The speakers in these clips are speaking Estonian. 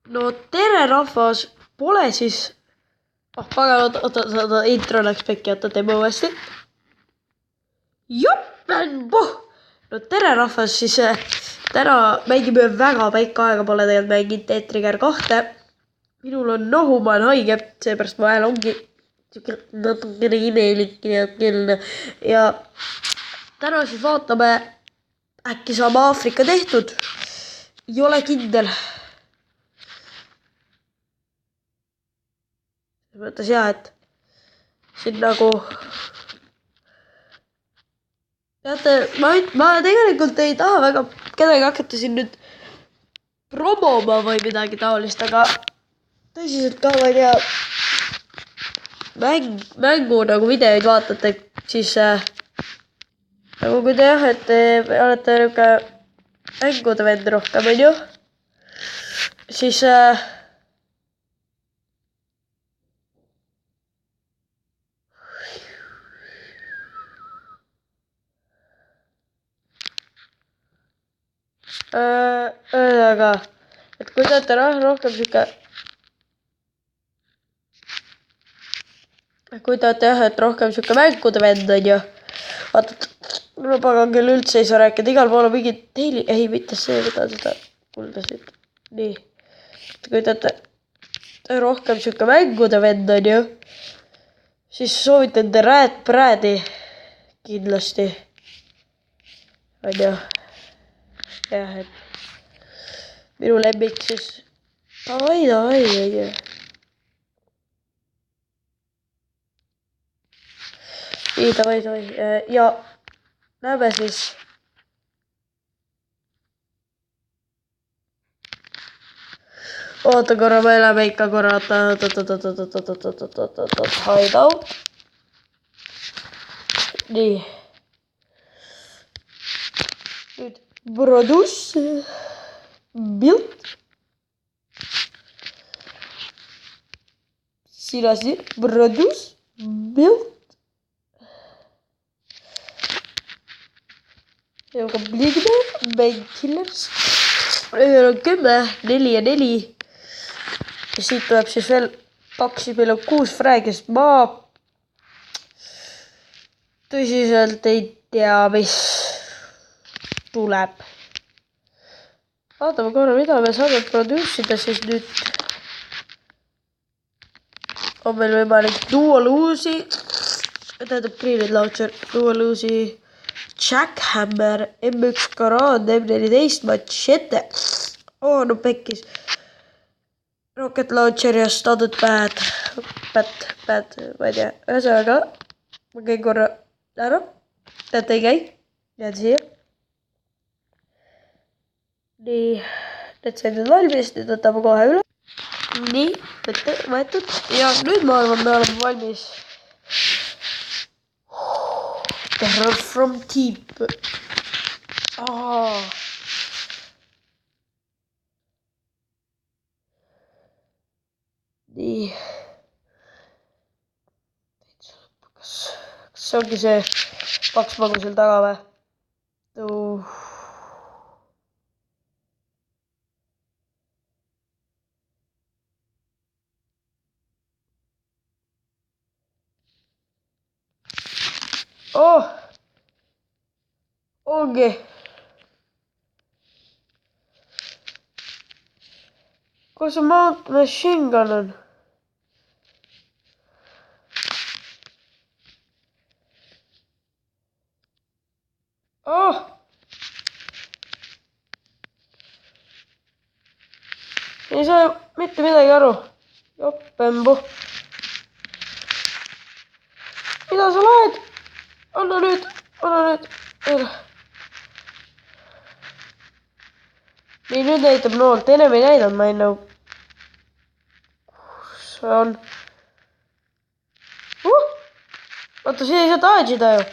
No tere, rahvas! Pole siis... Oh, pagan, oota, intro läks pekki, oota, teeme uuesti. Joppenpuh! No tere, rahvas, siis täna mängime väga pikka aega, pole tegelikult mänginud Dead Trigger 2. Minul on nohu, ma olen haige, seepärast mu hääl ongi natukene imelik ja täna siis vaatame, äkki saame Aafrika tehtud. Ei ole kindel. Mõttes jah, et siin nagu... Teate, ma tegelikult ei taha väga kedagi hakata siin nüüd promoma või midagi taolist, aga tõsiselt ka, ma ei tea, mängu nagu videoid vaatate, siis nagu kui te jah, et te olete niuke mängude vend rohkem, on ju, siis ühesõnaga, et kui te olete rohkem siuke, kui te olete jah, et rohkem siuke mängude vend, on ju, vaata, no pagan küll üldse ei saa rääkida, igal pool on mingid heli, ei mitte see, mida seda kuuldasid. Nii, kui te olete rohkem siuke mängude vend, on ju, siis soovitan te Radbradi kindlasti, on ju. Jah, et minu lemmik siis, davai, on ju. Nii, davai, ja näeme siis. Oota korra, me elame ikka korra, hide out. Nii. Nüüd produce, build. Siin asi, produce, build. Ja ka Bligner, Main Killers. Meil on 10, 4 ja 4. Ja siit tuleb siis veel 2, meil on 6 fragist. Ma tõsiselt ei tea, mis tuleb. Vaatame korra, mida me saame produce'ida, siis nüüd on meil võimalik Dual Uzi, tähendab Grenade Launcher, Dual Uzi, Jackhammer, M1 Garand, M14, Machete. No pekkis. Rocket Launcher ja Studded Bad, ma ei tea. Ühesõnaga, ma käin korra ära. Teate ei käi. Jään siia. Nii, need said nüüd valmis, nüüd võtame kohe üle. Nii, võetud. Ja nüüd ma arvan, me oleme valmis. Terror from Deep. Nii. Kas see ongi see paks magu seal taga või? Ongi. Kus see mount machine gun on? Ei saa mitte midagi aru. Joppenpuh. Mida sa laed? Anna nüüd. Nii, nüüd näitab noolt. Ennem ei näidanud, ma ei nõu. Kus see on? Oota, siin ei saa dodge'ida ju.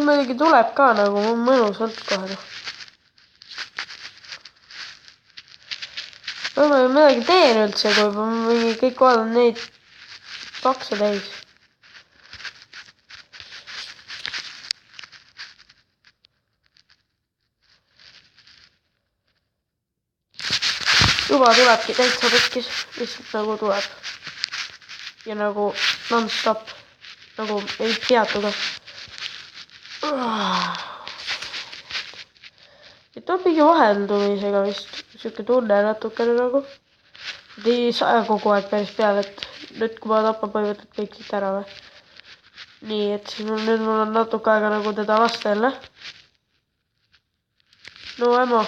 Muidugi tuleb ka nagu mõnusalt kohe. ma midagi teen üldse, kui ma mingi kõik kohad on neid pakse täis. Juba tulebki täitsa pekkis, lihtsalt nagu tuleb. Ja nagu non-stop, nagu ei peatuda. Et on mingi vaheldumisega vist siuke tunne natukene nagu. Et ei saa kogu aeg päris peale, et nüüd kui ma tapan põhimõtteliselt kõik siit ära või. Nii, et siis nüüd mul on natuke aega nagu teda lasta jälle. No ema.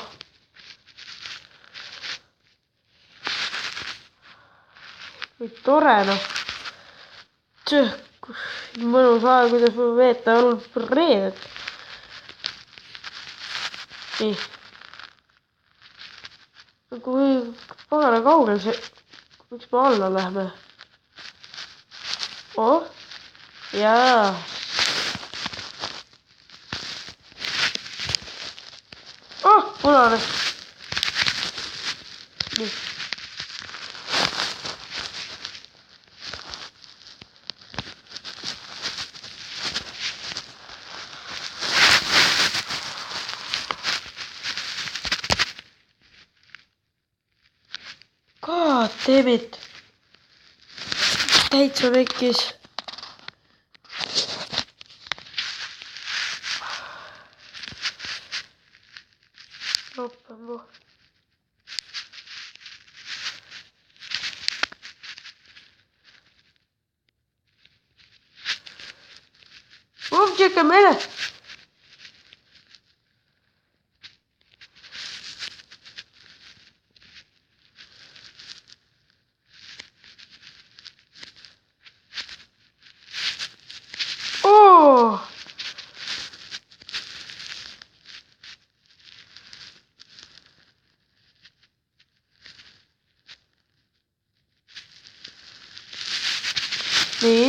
Või tore noh. Mõnus aeg, kuidas ma veeta olnud reedet. Nii. Kui pagana kaugel see, miks me alla lähme? Oh, jaa. Oh, punane. Nii. God damn it. Täitsa vekkis. Loppan. Umptjekke mene. Nii.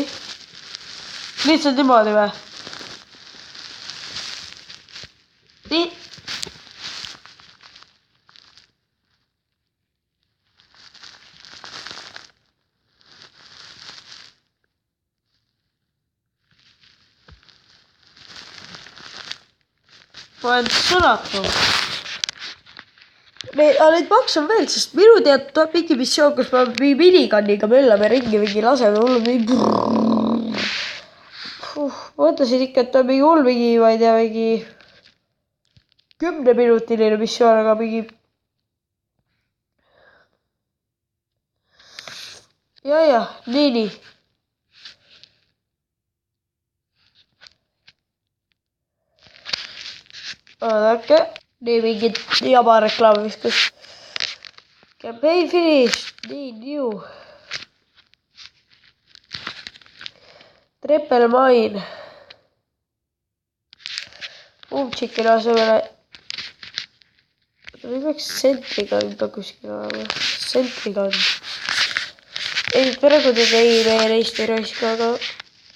Lihtsalt niimoodi või? Nii. Ma olen sõnatu. Neid pakse on veel, sest minu tead tuleb mingi missioon, kus ma minigunniga möllame ringi mingi laseme hullu mingi... Mõtlesin ikka, et on mingi hull mingi, ma ei tea, mingi 10-minutiline missioon, aga mingi... Ja, nii. Oodake. Nii mingid jama reklaam viskas. Campaign finish. Nii, new. Triple mine. Chicken asemele. Või peaks sentrigun ka kuskil olema. Sentrigun. Ei, praegu teda ei meie neist ei raiska, aga...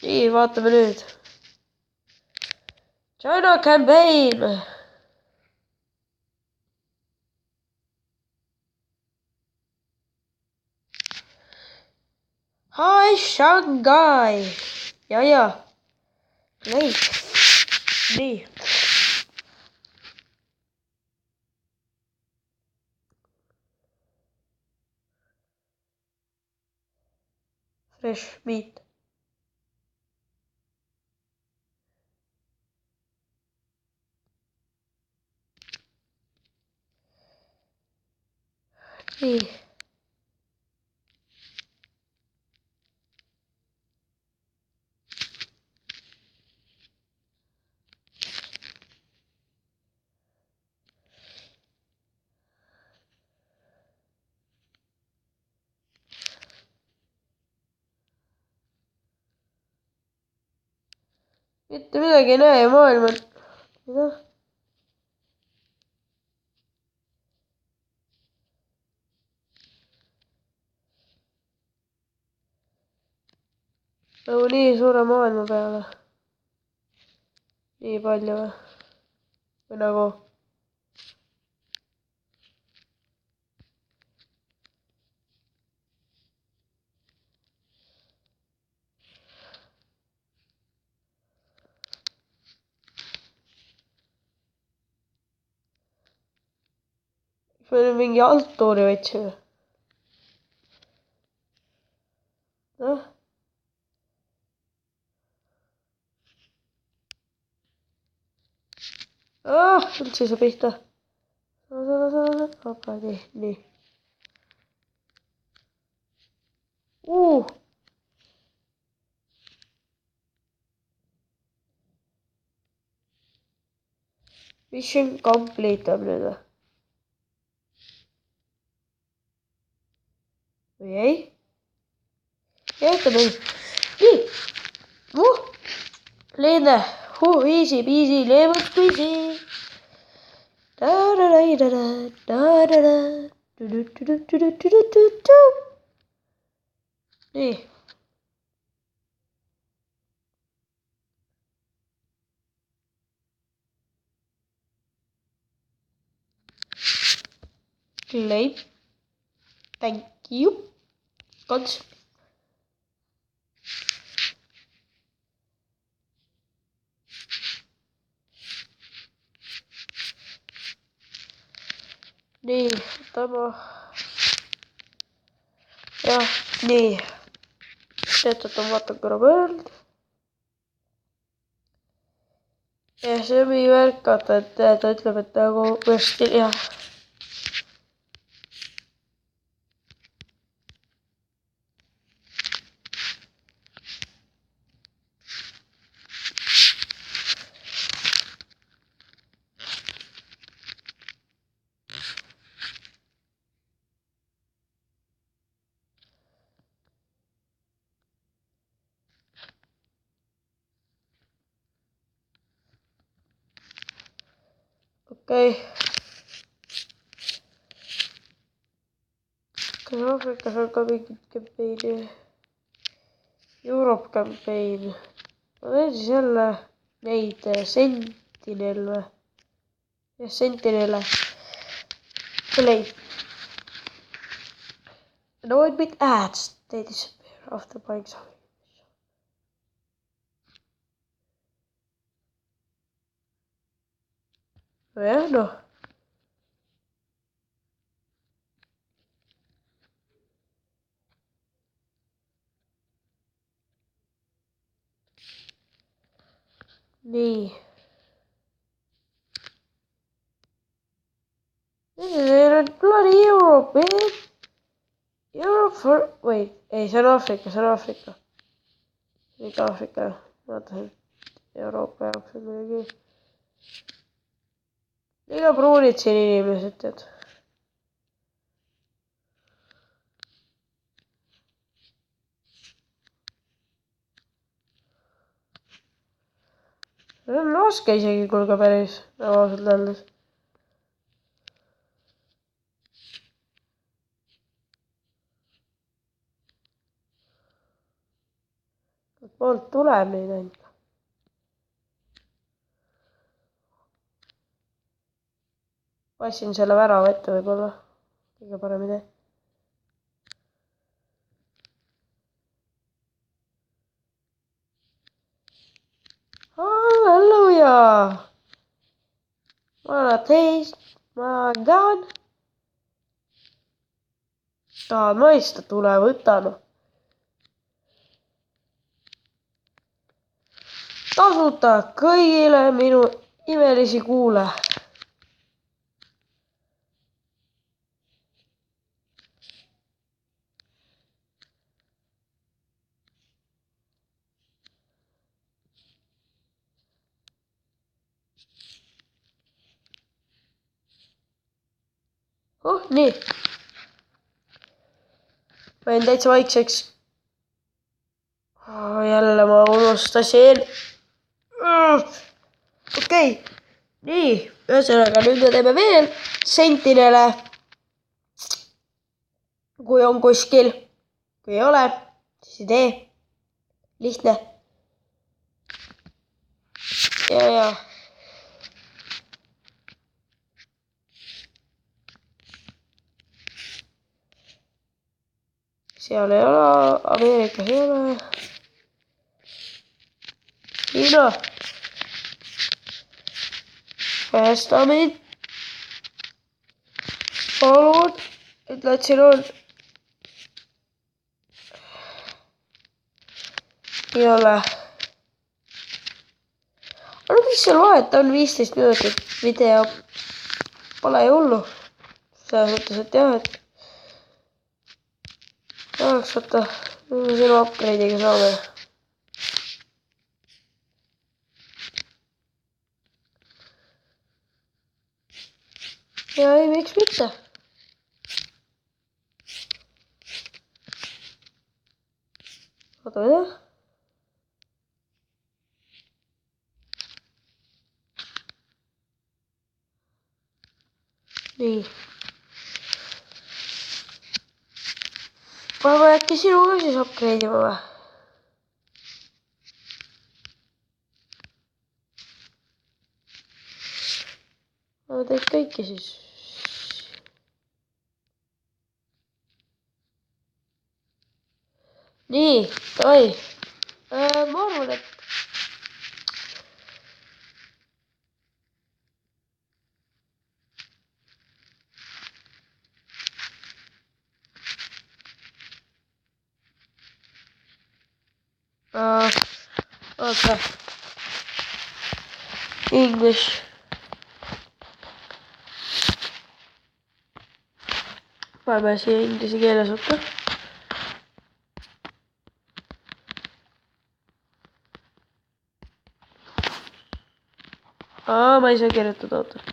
Nii, vaatame nüüd. China campaign. Hi, Shanghai. Ja. Lake. Nii. Fresh meat. Nii. Mitte midagi ei näe maailma. Mida? Nagu nii suure maailma peale. Nii palju või? Või nagu... me nüüd mingi alttuuri võtsime. Noh. Üldse ei saa pihta. Aga nii. Mission complete on nüüd või? Või ei? Jäta nüüd. Nii. Leene. Easy peasy, lemon squeezy. Nii. Claim. Thank you. Gods. Nii, võtame. Jah, nii. Töötatud vaatan korra pealt. Ja see on meie värkata, et ta ütleb, et nagu võrstil jah. Okei. Kas Aafrikas on ka mingit campaign'i? Europe campaign. Ma teen siis jälle neid Sentinel või? Jah, Sentinel. Play. Avoid with ads. They disappear after buying something. Nojah, noh. Nii. This is bloody Europe, man. Europe for... Wait, ei, see on Aafrika, see on Aafrika. See on ikka Aafrika. Vaatasin, Euroopa jaoks on midagi. Liiga pruunid siin inimesed, tead. See on raske isegi kulga päris, nagu ausalt öeldes. Poolt tuleb neid ainult. Passin selle värava ette võib-olla. Kõige parem idee. Hallelujah! Wanna taste my God? Tahad maista, tule võta, noh. Tasuta kõigile minu imelisi kuule. Nii. Ma jäin täitsa vaikseks. Jälle ma unustasin. Okei. Nii. Ühesõnaga, nüüd me teeme veel Sentinele. Kui on kuskil. Kui ei ole, siis ei tee. Lihtne. Ja. Seal ei ole, Ameerikas ei ole. Hiina. Päästame. palun, ütle, et siin on. Ei ole. Aga mis seal vahet on 15 minutit video? Pole ju hullu. Selles mõttes, et jah, et tahaks võtta, me sinu upgrade'iga saame. Ja ei, miks mitte? Oota, mida? Nii. Ma pean äkki sinuga siis upgrade ima või? Ma teeks kõiki siis. Nii, oi. Ma arvan, et oota. English. Paneme siia inglise keeles võtta. Ma ei saa kirjutada, oota.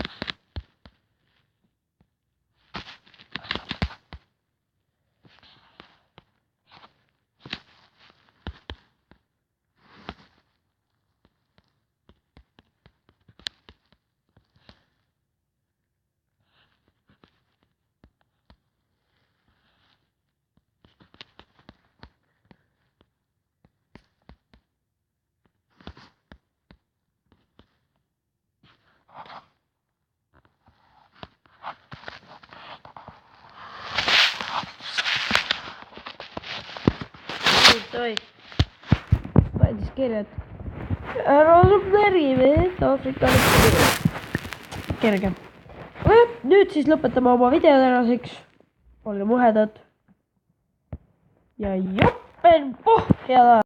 Oi. Paidis kirjad. Ära saab närime, Aafrika lõppu. Kerge. Nüüd siis lõpetame oma video tänaseks. Olge muhedad. Ja joppen pohjada!